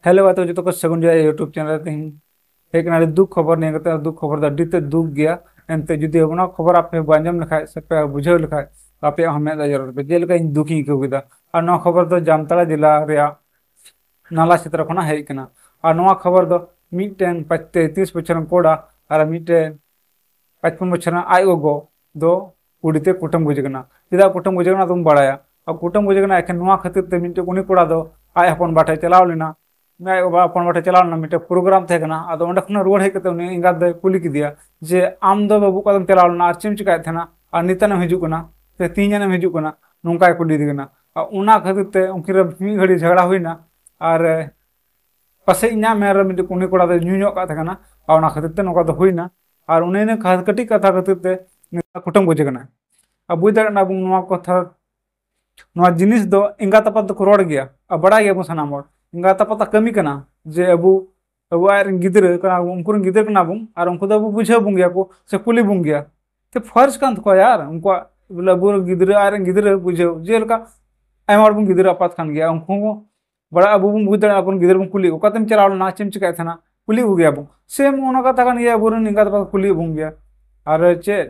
hello बात जो तो सगुन जो यूट्यूब चैनल तीन एक दुख खबर नहीं करते दुख खबर अड्डीते दुख गया एनते जुदी ओना खबर आपे बांजम लखाय से पे बुझाव लखाय आपे हमें जरूर पे जेलका इन दुखी को विदा और नवा खबर तो जामताड़ा जिला रिया नाला क्षेत्र खना हेज कना और नवा खबर दो मिटन 33 बछर कोड़ा और मिटन 55 बछर आय गो दो कुड़ीते कुटम गुजगना चेदा कुटम गुजगना तुम बड़ाया और कुटम गुजगना एखन नवा खातिर ते मिटन उनी कोड़ा दो आय हपन बाटे चलाव लेना मैं अपन बाटे चलाव लेना मिटन प्रोग्राम थे कना आदो ओंडे खना रुवाड़ हेज कते उनी इंगा दे कुली किदिया जे आम दो बाबू कदम चलाव लेना चेम चिकाय थेना और नितनम हिजुग कना ते तीनजनम हिजुग कना नोंकाय कुली दिगना और उना खातिर ते उनकी मी घड़ी झगड़ा हुईना और पासे इना मेरे मिट्टी उनी कोड़ा दो न्यूñो का थकना और उना खातिर ते नोका दो हुईना और उन्हें कटी कथा खातिर ते कुटुम गुजगना अब बुझ दाड़ेना बुं नोआ कथा नोआ जिनिस दो इंगा तपत दो रोड़ गया अब बड़ा गया बु सनाम हर इंगा तपत कमी कना जे अबु अबु आर गिदरे कना उनको गिदरे कना बुं और उनको दो बुझाव बुं गया को से कुली बुं गया ते फर्ज कान को यार उनको बोले अबु गिदरे आर गिदरे बुझाव जेलका आयमार बुं गिदरे आपात खान गया उनको बड़ा अबु बुं बुझ दाड़े अपन गिदरे बुं कुली ओकातेम चलाव ना चेम चिकाय थना कुली हो गया बुं सेम ओना कथा कान गया अबुरन इंगा तपत कुली बुं गया और चे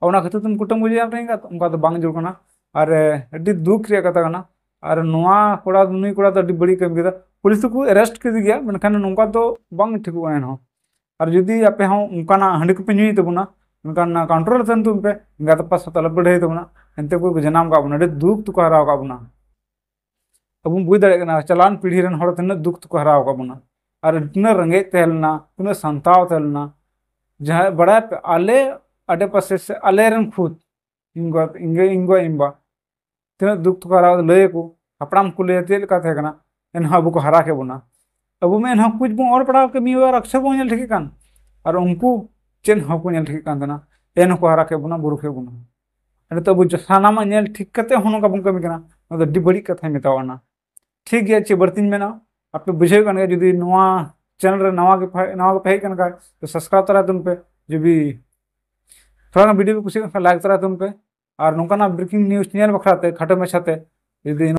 ओना खातिर तुम कुटुम बुझे आप रहेंगे उनका तो बांग जुड़ करना और अड्डी दुख रे कथा करना और नोआ कोड़ा नुई कोड़ा तो अड्डी बड़ी कम किया पुलिस को अरेस्ट कर गया मनखान नोंका तो बांग ठीक एन हो और जुदी आपे हो उनका हंडी को पे नुई तबना उनका कंट्रोल तन तुम पे इंगा तपा सतल बढ़े तबना एनते को जनाम का बना अड्डी दुख तो हराव का बना अब बुझ दाड़े चलान पीढ़ी रन हर तिना दुख तो हराव का बना और तिना रंगे तहलना तिना संताव तहलना जहाँ बड़ा आले अडे पासे से अलेरन खुद इंगो इंगे इंगो इम्बा तीना दुख तो हराव लय को हपड़ाम को ले तेल का थे कना एन अबू को हरा के बना अबू में एन कुछ बो और पढ़ाव के मी और अक्षर बो नेल ठीक कान और उनको चेन हको नेल ठीक कान तना एन को हरा के बना बुरु के बना अरे तो अबू सानामा नेल ठीक कते होनो का बन कमी कना तो डी बड़ी कथा मेतावाना ठीक गया चे बर्तिन में ना आपे बुझे कन जदी नवा चैनल रे नवा के पे कन का तो सब्सक्राइब तरा तुम पे जो भी थोड़ा वीडियो को कुछ लाइक तरा तुम पे और नौकाना ब्रेकिंग न्यूज़ चैनल बखराते खटो में छाते यदि